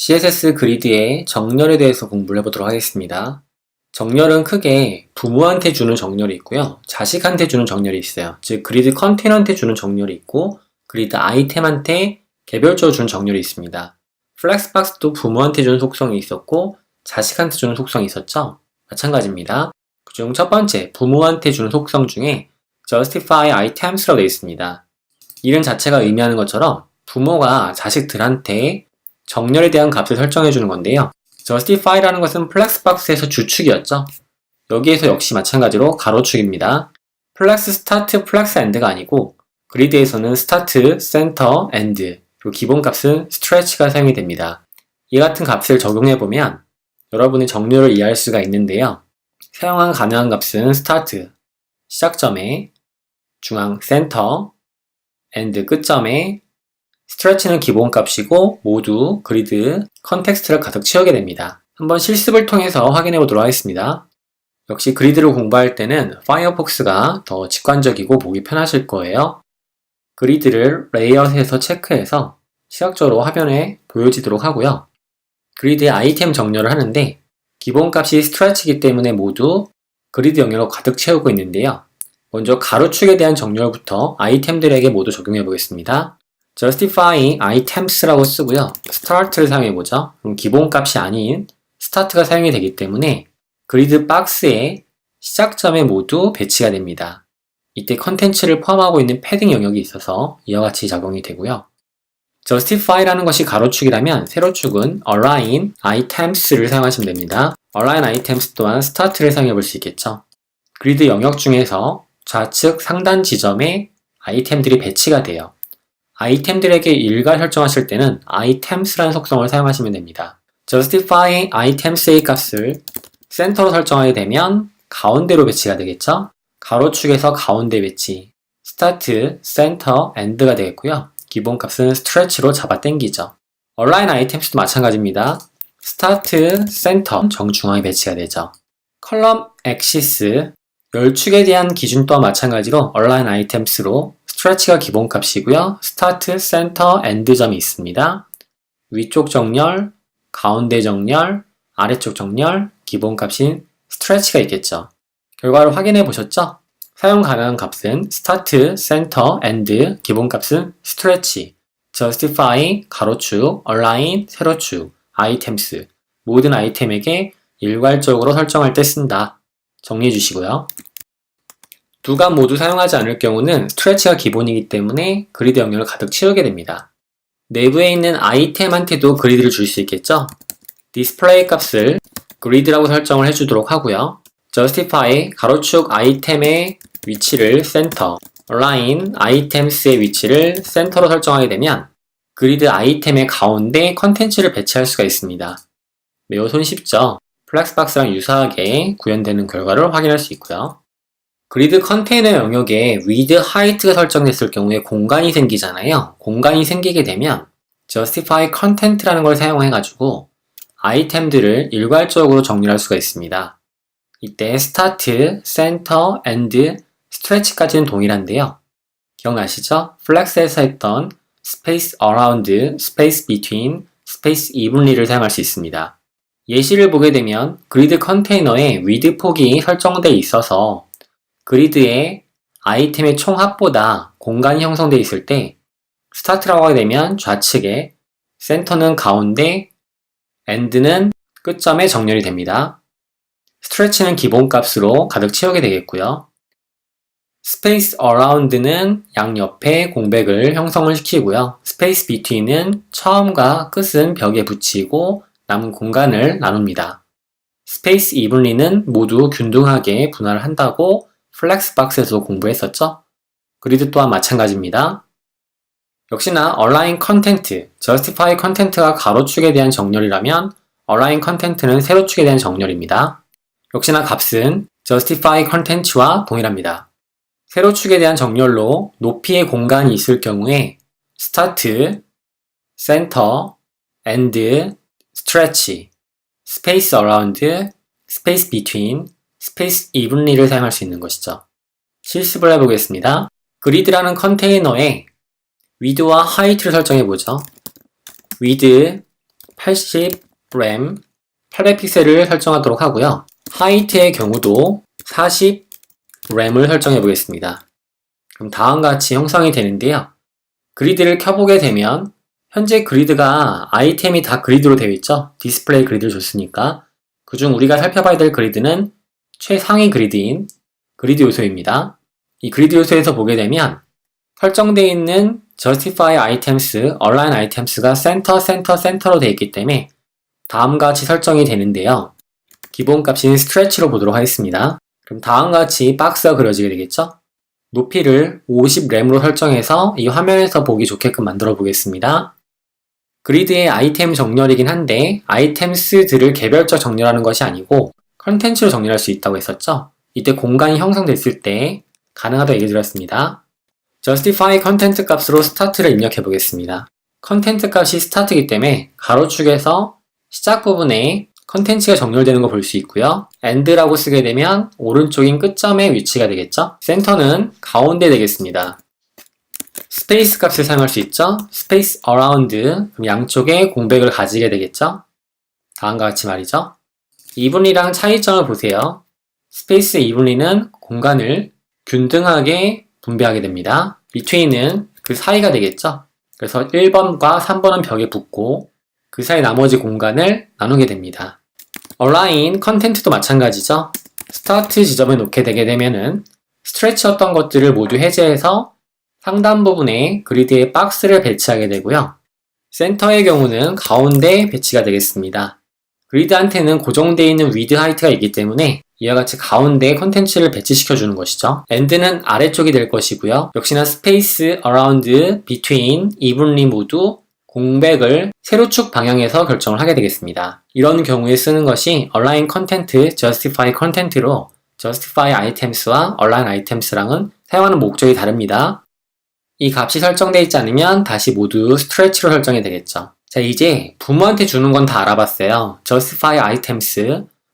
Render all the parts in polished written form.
CSS 그리드의 정렬에 대해서 공부를 해보도록 하겠습니다. 정렬은 크게 부모한테 주는 정렬이 있고요. 자식한테 주는 정렬이 있어요. 즉 그리드 컨테이너한테 주는 정렬이 있고 그리드 아이템한테 개별적으로 주는 정렬이 있습니다. 플렉스박스도 부모한테 주는 속성이 있었고 자식한테 주는 속성이 있었죠. 마찬가지입니다. 그중 첫 번째 부모한테 주는 속성 중에 justify items라고 되어 있습니다. 이름 자체가 의미하는 것처럼 부모가 자식들한테 정렬에 대한 값을 설정해 주는 건데요. justify라는 것은 플렉스박스에서 주축이었죠. 여기에서 역시 마찬가지로 가로축입니다. 플렉스 스타트, 플렉스 엔드가 아니고 그리드에서는 스타트, 센터, 엔드 그리고 기본값은 스트레치가 사용이 됩니다. 이 같은 값을 적용해보면 여러분이 정렬을 이해할 수가 있는데요. 사용한 가능한 값은 스타트, 시작점에, 중앙 센터, 엔드 끝점에, 스트레치는 기본값이고 모두 그리드 컨텍스트를 가득 채우게 됩니다. 한번 실습을 통해서 확인해 보도록 하겠습니다. 역시 그리드를 공부할 때는 파이어폭스가 더 직관적이고 보기 편하실 거예요. 그리드를 레이아웃에서 체크해서 시각적으로 화면에 보여지도록 하고요. 그리드의 아이템 정렬을 하는데 기본값이 스트레치이기 때문에 모두 그리드 영역을 가득 채우고 있는데요. 먼저 가로축에 대한 정렬부터 아이템들에게 모두 적용해 보겠습니다. justify items라고 쓰고요. start를 사용해보죠. 그럼 기본값이 아닌 start가 사용이 되기 때문에 그리드 박스의 시작점에 모두 배치가 됩니다. 이때 컨텐츠를 포함하고 있는 패딩 영역이 있어서 이와 같이 작용이 되고요. justify라는 것이 가로축이라면 세로축은 align items를 사용하시면 됩니다. align items 또한 start를 사용해 볼 수 있겠죠. 그리드 영역 중에서 좌측 상단 지점에 아이템들이 배치가 돼요. 아이템들에게 일괄 설정하실 때는 items라는 속성을 사용하시면 됩니다. justify items의 값을 센터로 설정하게 되면 가운데로 배치가 되겠죠? 가로축에서 가운데 배치, start, center, end가 되겠고요. 기본값은 stretch로 잡아 당기죠. align items도 마찬가지입니다. start, center, 정중앙에 배치가 되죠. column axis, 열축에 대한 기준 또한 마찬가지로 align items로 스트레치가 기본값이고요. 스타트, 센터, 엔드 점이 있습니다. 위쪽 정렬, 가운데 정렬, 아래쪽 정렬, 기본값인 스트레치가 있겠죠. 결과를 확인해 보셨죠? 사용 가능한 값은 스타트, 센터, 엔드, 기본값은 스트레치, justify, 가로축, align, 세로축, items, 모든 아이템에게 일괄적으로 설정할 때 쓴다. 정리해 주시고요. 두 값 모두 사용하지 않을 경우는 스트레치가 기본이기 때문에 그리드 영역을 가득 채우게 됩니다. 내부에 있는 아이템한테도 그리드를 줄 수 있겠죠? 디스플레이 값을 그리드라고 설정을 해주도록 하고요. justify 가로축 아이템의 위치를 센터, align items의 위치를 센터로 설정하게 되면 그리드 아이템의 가운데 컨텐츠를 배치할 수가 있습니다. 매우 손쉽죠? 플렉스박스랑 유사하게 구현되는 결과를 확인할 수 있고요. 그리드 컨테이너 영역에 width, height가 설정됐을 경우에 공간이 생기잖아요. 공간이 생기게 되면 justify content라는 걸 사용해가지고 아이템들을 일괄적으로 정렬할 수가 있습니다. 이때 start, center, end, stretch까지는 동일한데요. 기억나시죠? 플렉스에서 했던 space around, space between, space evenly를 사용할 수 있습니다. 예시를 보게 되면 그리드 컨테이너에 width 폭이 설정되어 있어서 그리드의 아이템의 총합보다 공간이 형성되어 있을 때 스타트라고 하게 되면 좌측에, 센터는 가운데, 엔드는 끝점에 정렬이 됩니다. 스트레치는 기본값으로 가득 채우게 되겠고요. 스페이스 어라운드는 양옆에 공백을 형성을 시키고요. 스페이스 비트윈은 처음과 끝은 벽에 붙이고 남은 공간을 나눕니다. 스페이스 이븐리는 모두 균등하게 분할을 한다고 플렉스박스에서 공부했었죠? 그리드 또한 마찬가지입니다. 역시나 align content, justify content가 가로축에 대한 정렬이라면 align content는 세로축에 대한 정렬입니다. 역시나 값은 justify content와 동일합니다. 세로축에 대한 정렬로 높이의 공간이 있을 경우에 start, center, end, stretch, space around, space between, space evenly를 사용할 수 있는 것이죠. 실습을 해보겠습니다. 그리드라는 컨테이너에 width와 height를 설정해보죠. width 80 램 800픽셀을 설정하도록 하고요. 하이트의 경우도 40 램을 설정해 보겠습니다. 그럼 다음과 같이 형성이 되는데요. 그리드를 켜보게 되면 현재 그리드가 아이템이 다 그리드로 되어 있죠. 디스플레이 그리드를 줬으니까 그중 우리가 살펴봐야 될 그리드는 최상위 그리드인 그리드 요소입니다. 이 그리드 요소에서 보게 되면 설정되어 있는 Justify Items, Align Items가 센터로 되어 있기 때문에 다음과 같이 설정이 되는데요. 기본 값인 Stretch로 보도록 하겠습니다. 그럼 다음과 같이 박스가 그려지게 되겠죠? 높이를 50램으로 설정해서 이 화면에서 보기 좋게끔 만들어 보겠습니다. 그리드의 아이템 정렬이긴 한데 아이템스들을 개별적 정렬하는 것이 아니고 컨텐츠로 정렬할 수 있다고 했었죠? 이때 공간이 형성됐을 때 가능하다고 얘기 드렸습니다. Justify 컨텐트 값으로 start를 입력해 보겠습니다. 컨텐트 값이 start이기 때문에 가로축에서 시작 부분에 컨텐츠가 정렬되는 거 볼 수 있고요. end라고 쓰게 되면 오른쪽인 끝점의 위치가 되겠죠. 센터는 가운데 되겠습니다. 스페이스 값을 사용할 수 있죠. space around, 그럼 양쪽에 공백을 가지게 되겠죠. 다음과 같이 말이죠. evenly랑 차이점을 보세요. 스페이스 evenly는 공간을 균등하게 분배하게 됩니다. between은 그 사이가 되겠죠. 그래서 1번과 3번은 벽에 붙고 그 사이 나머지 공간을 나누게 됩니다. align 컨텐트도 마찬가지죠. 스타트 지점에 놓게 되게 되면은 스트레치였던 것들을 모두 해제해서 상단 부분에 그리드에 박스를 배치하게 되고요. 센터의 경우는 가운데 배치가 되겠습니다. 그리드한테는 고정되어 있는 위드 하이트가 있기 때문에 이와 같이 가운데 컨텐츠를 배치시켜 주는 것이죠. end는 아래쪽이 될 것이고요. 역시나 space, around, between, evenly 모두 공백을 세로축 방향에서 결정을 하게 되겠습니다. 이런 경우에 쓰는 것이 align content, justify content로 justify items와 align items랑은 사용하는 목적이 다릅니다. 이 값이 설정되어 있지 않으면 다시 모두 stretch로 설정이 되겠죠. 자, 이제 부모한테 주는 건 다 알아봤어요. justify items,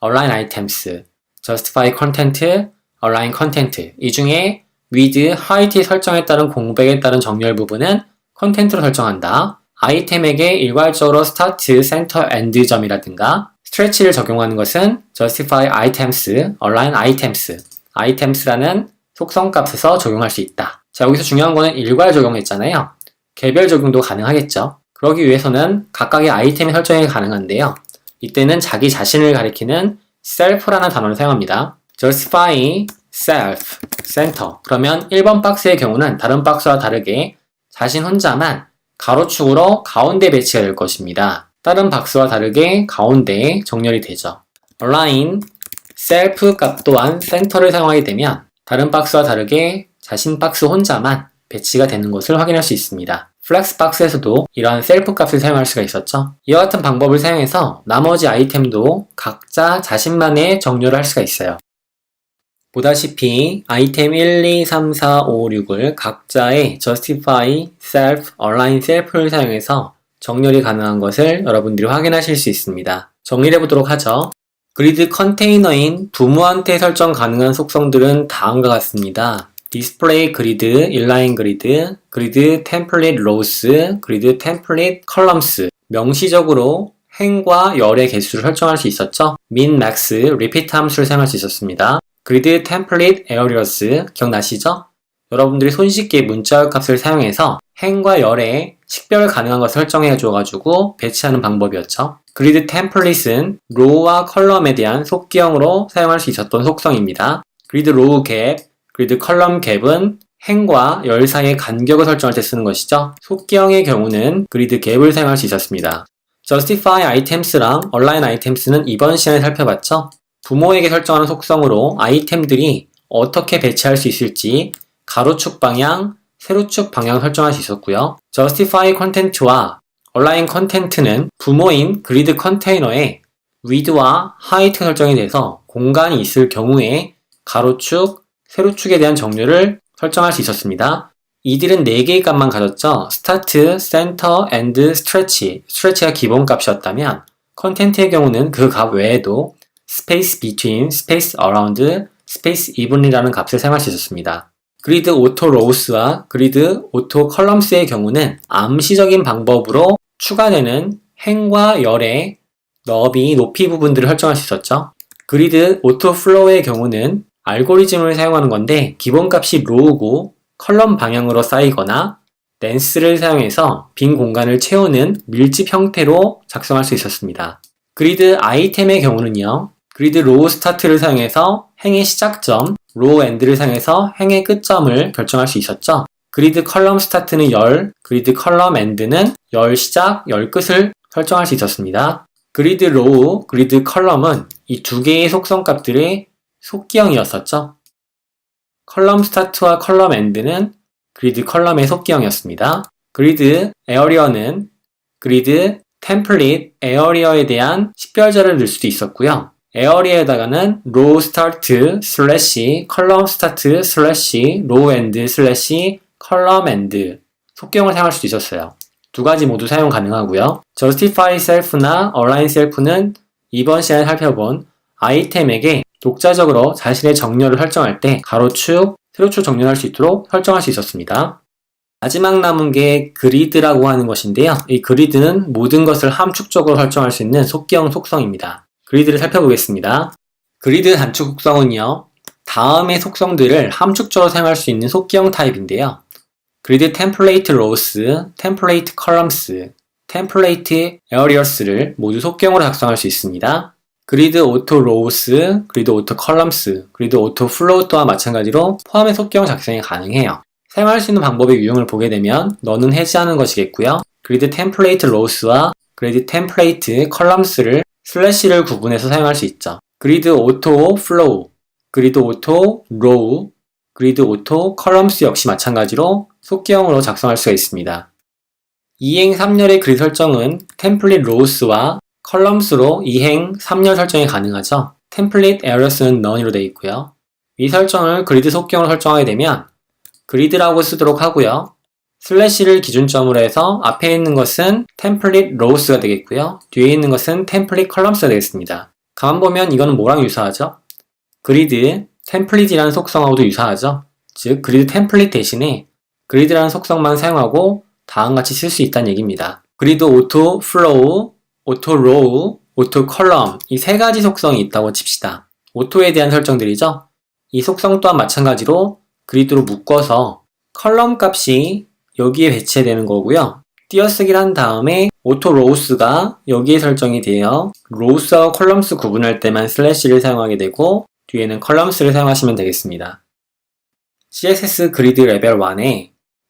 align items, justify content, align content. 이 중에 with, height에 설정에 따른 공백에 따른 정렬 부분은 컨텐트로 설정한다. 아이템에게 일괄적으로 start, center, end 점이라든가 stretch를 적용하는 것은 justify items, align items, items라는 속성값에서 적용할 수 있다. 자, 여기서 중요한 거는 일괄 적용했잖아요. 개별 적용도 가능하겠죠. 그러기 위해서는 각각의 아이템의 설정이 가능한데요. 이때는 자기 자신을 가리키는 self라는 단어를 사용합니다. justify self, center. 그러면 1번 박스의 경우는 다른 박스와 다르게 자신 혼자만 가로축으로 가운데 배치가 될 것입니다. 다른 박스와 다르게 가운데에 정렬이 되죠. align, self 값 또한 center를 사용하게 되면 다른 박스와 다르게 자신 박스 혼자만 배치가 되는 것을 확인할 수 있습니다. 플렉스 박스에서도 이러한 셀프 값을 사용할 수가 있었죠. 이와 같은 방법을 사용해서 나머지 아이템도 각자 자신만의 정렬을 할 수가 있어요. 보다시피 아이템 1, 2, 3, 4, 5, 6을 각자의 justify, self, align self를 사용해서 정렬이 가능한 것을 여러분들이 확인하실 수 있습니다. 정리해 보도록 하죠. 그리드 컨테이너인 부모한테 설정 가능한 속성들은 다음과 같습니다. 디스플레이 그리드, 인라인 그리드, 그리드 템플릿 로우스, 그리드 템플릿 컬럼스. 명시적으로 행과 열의 개수를 설정할 수 있었죠. min, max, repeat 함수를 사용할 수 있었습니다. 그리드 템플릿 에어리어스 기억나시죠? 여러분들이 손쉽게 문자열 값을 사용해서 행과 열의 식별 가능한 것을 설정해 줘가지고 배치하는 방법이었죠. 그리드 템플릿은 로우와 컬럼에 대한 속기형으로 사용할 수 있었던 속성입니다. 그리드 로우 갭, 그리드 컬럼 갭은 행과 열 사이의 간격을 설정할 때 쓰는 것이죠. 속기형의 경우는 그리드 갭을 사용할 수 있었습니다. justify items랑 align items는 이번 시간에 살펴봤죠. 부모에게 설정하는 속성으로 아이템들이 어떻게 배치할 수 있을지 가로축 방향, 세로축 방향 설정할 수 있었고요. justify content와 align content는 부모인 그리드 컨테이너에 width와 height 설정이 돼서 공간이 있을 경우에 가로축, 세로축에 대한 정렬을 설정할 수 있었습니다. 이들은 4개의 값만 가졌죠. start, center, end, stretch. stretch가 기본 값이었다면 컨텐트의 경우는 그 값 외에도 space between, space around, space even이라는 값을 사용할 수 있었습니다. 그리드 오토 로우스와 그리드 오토 컬럼스의 경우는 암시적인 방법으로 추가되는 행과 열의 너비, 높이 부분들을 설정할 수 있었죠. 그리드 오토 플로우의 경우는 알고리즘을 사용하는 건데 기본값이 로우고 컬럼 방향으로 쌓이거나 렌스를 사용해서 빈 공간을 채우는 밀집 형태로 작성할 수 있었습니다. 그리드 아이템의 경우는요. 그리드 로우 스타트를 사용해서 행의 시작점, 로우 엔드를 사용해서 행의 끝점을 결정할 수 있었죠. 그리드 컬럼 스타트는 열, 그리드 컬럼 엔드는 열 시작, 열 끝을 설정할 수 있었습니다. 그리드 로우, 그리드 컬럼은 이 두 개의 속성 값들의 속기형이었었죠. 컬럼 스타트와 컬럼 엔드는 그리드 컬럼의 속기형이었습니다. 그리드 에어리어는 그리드 템플릿 에어리어에 대한 식별자를 넣을 수도 있었고요. 에어리어에다가는 로우 스타트 슬래시 컬럼 스타트 슬래시 로우 엔드 슬래시 컬럼 엔드 속기형을 사용할 수도 있었어요. 두 가지 모두 사용 가능하고요. justify self나 align self는 이번 시간에 살펴본 아이템에게 독자적으로 자신의 정렬을 설정할 때 가로축, 세로축 정렬할 수 있도록 설정할 수 있었습니다. 마지막 남은 게 그리드라고 하는 것인데요. 이 그리드는 모든 것을 함축적으로 설정할 수 있는 속기형 속성입니다. 그리드를 살펴보겠습니다. 그리드 단축 속성은요. 다음의 속성들을 함축적으로 사용할 수 있는 속기형 타입인데요. 그리드 템플레이트 로우스, 템플레이트 컬럼스, 템플레이트 에어리어스를 모두 속기형으로 작성할 수 있습니다. 그리드 오토 로우스, 그리드 오토 컬럼스, 그리드 오토 플로우 또한 마찬가지로 포함의 속기형 작성이 가능해요. 사용할 수 있는 방법의 유형을 보게 되면 너는 해제하는 것이겠고요. 그리드 템플레이트 로우스와 그리드 템플레이트 컬럼스를 슬래시를 구분해서 사용할 수 있죠. 그리드 오토 플로우, 그리드 오토 로우, 그리드 오토 컬럼스 역시 마찬가지로 속기형으로 작성할 수가 있습니다. 2행 3열의 그리드 설정은 템플릿 로우스와 컬럼스로 2행 3열 설정이 가능하죠. 템플릿 에어리어스는 none으로 되어 있고요. 이 설정을 그리드 속기형으로 설정하게 되면 그리드라고 쓰도록 하고요. 슬래시를 기준점으로 해서 앞에 있는 것은 템플릿 로우스가 되겠고요. 뒤에 있는 것은 템플릿 컬럼스가 되겠습니다. 가만 보면 이거는 뭐랑 유사하죠? 그리드 템플릿이라는 속성하고도 유사하죠. 즉 그리드 템플릿 대신에 그리드라는 속성만 사용하고 다음같이 쓸 수 있다는 얘기입니다. 그리드 오토 플로우, 오토 로우, 오토 컬럼 이 세 가지 속성이 있다고 칩시다. 오토에 대한 설정들이죠. 이 속성 또한 마찬가지로 그리드로 묶어서 컬럼 값이 여기에 배치되는 거고요. 띄어쓰기를 한 다음에 오토 로우스가 여기에 설정이 되어 로우스와 컬럼스 구분할 때만 슬래시를 사용하게 되고 뒤에는 컬럼스를 사용하시면 되겠습니다. CSS 그리드 레벨 1의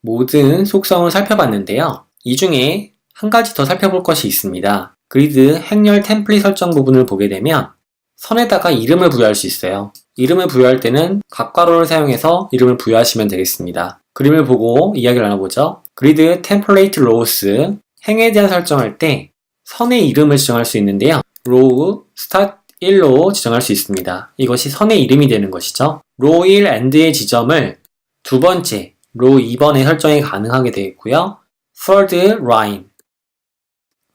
모든 속성을 살펴봤는데요. 이 중에 한 가지 더 살펴볼 것이 있습니다. 그리드 행렬 템플릿 설정 부분을 보게 되면 선에다가 이름을 부여할 수 있어요. 이름을 부여할 때는 괄괄호를 사용해서 이름을 부여하시면 되겠습니다. 그림을 보고 이야기를 나눠보죠. 그리드 템플레이트 로우스 행에 대한 설정할 때 선의 이름을 지정할 수 있는데요. 로우 스타트 1로 지정할 수 있습니다. 이것이 선의 이름이 되는 것이죠. 로우 1 엔드의 지점을 두 번째, 로우 2번에 설정이 가능하게 되겠고요. third line,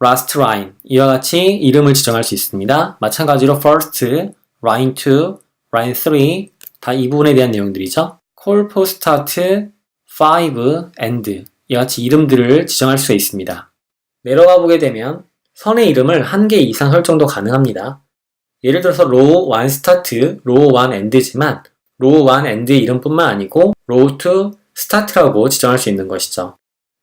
last line 이와 같이 이름을 지정할 수 있습니다. 마찬가지로 first, line 2, line 3 다 이 부분에 대한 내용들이죠. call for start, 5, end 이와 같이 이름들을 지정할 수가 있습니다. 내려가 보게 되면 선의 이름을 한 개 이상 설정도 가능합니다. 예를 들어서 row 1 start, row 1 end지만 row 1 end 이름뿐만 아니고 row 2 start라고 지정할 수 있는 것이죠.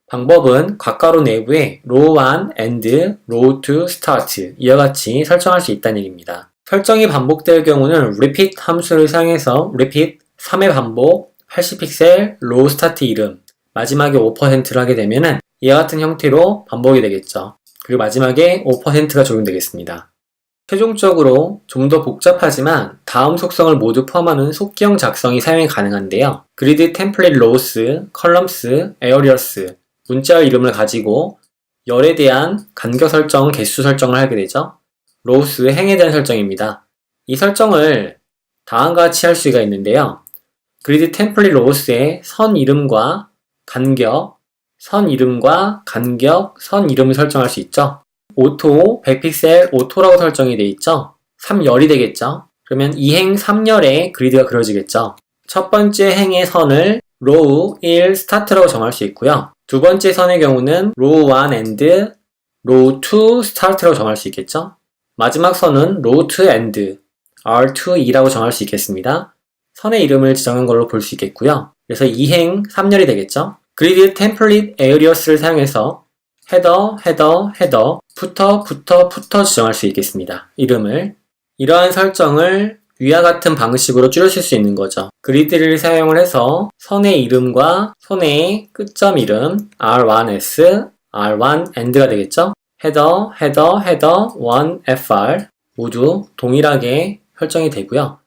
방법은 괄괄호 내부에 row 1 end, row 2 start 이와 같이 설정할 수 있다는 얘기입니다. 설정이 반복될 경우는 repeat 함수를 사용해서 repeat 3회 반복 80픽셀 row start 이름 마지막에 5%를 하게 되면 이와 같은 형태로 반복이 되겠죠. 그리고 마지막에 5%가 적용되겠습니다. 최종적으로 좀 더 복잡하지만 다음 속성을 모두 포함하는 속기형 작성이 사용이 가능한데요. 그리드 템플릿 로우스, 컬럼스, 에어리어스 문자열 이름을 가지고 열에 대한 간격 설정, 개수 설정을 하게 되죠. 로우스 행에 대한 설정입니다. 이 설정을 다음과 같이 할 수가 있는데요. 그리드 템플릿 로우스의 선 이름과 간격, 선 이름과 간격, 선 이름을 설정할 수 있죠. 오토, 100픽셀 오토라고 설정이 되어 있죠. 3열이 되겠죠. 그러면 2행 3열에 그리드가 그려지겠죠. 첫 번째 행의 선을 로우 1 스타트라고 정할 수 있고요. 두 번째 선의 경우는 로우 1 엔드, row to start라고 정할 수 있겠죠? 마지막 선은 row to end, r to e라고 정할 수 있겠습니다. 선의 이름을 지정한 걸로 볼 수 있겠고요. 그래서 이행 3열이 되겠죠? 그리드 템플릿 에어리어스를 사용해서 헤더, 푸터 지정할 수 있겠습니다. 이름을. 이러한 설정을 위와 같은 방식으로 줄여줄 수 있는 거죠. 그리드를 사용을 해서 선의 이름과 선의 끝점 이름 r1s, r1end가 되겠죠? 헤더, 1fr 모두 동일하게 설정이 되고요.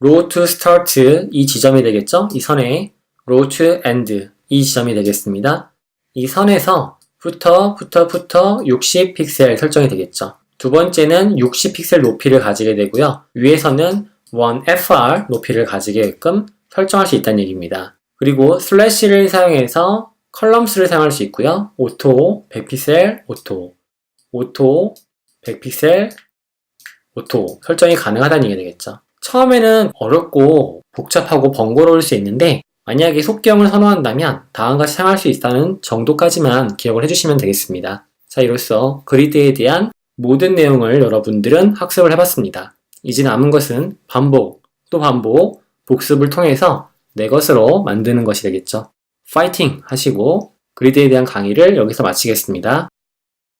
row to start 이 지점이 되겠죠? 이 선에 row to end 이 지점이 되겠습니다. 이 선에서 푸터 60 픽셀 설정이 되겠죠. 두 번째는 60 픽셀 높이를 가지게 되고요. 위에서는 1fr 높이를 가지게끔 설정할 수 있다는 얘기입니다. 그리고 슬래시를 사용해서 컬럼스를 사용할 수 있고요. 오토 100픽셀 오토 100픽셀 오토 설정이 가능하다는 얘기가 되겠죠. 처음에는 어렵고 복잡하고 번거로울 수 있는데 만약에 속경을 선호한다면 다음과 같이 사용할 수 있다는 정도까지만 기억을 해주시면 되겠습니다. 자, 이로써 그리드에 대한 모든 내용을 여러분들은 학습을 해봤습니다. 이제 남은 것은 반복, 또 반복, 복습을 통해서 내 것으로 만드는 것이 되겠죠. 파이팅 하시고 그리드에 대한 강의를 여기서 마치겠습니다.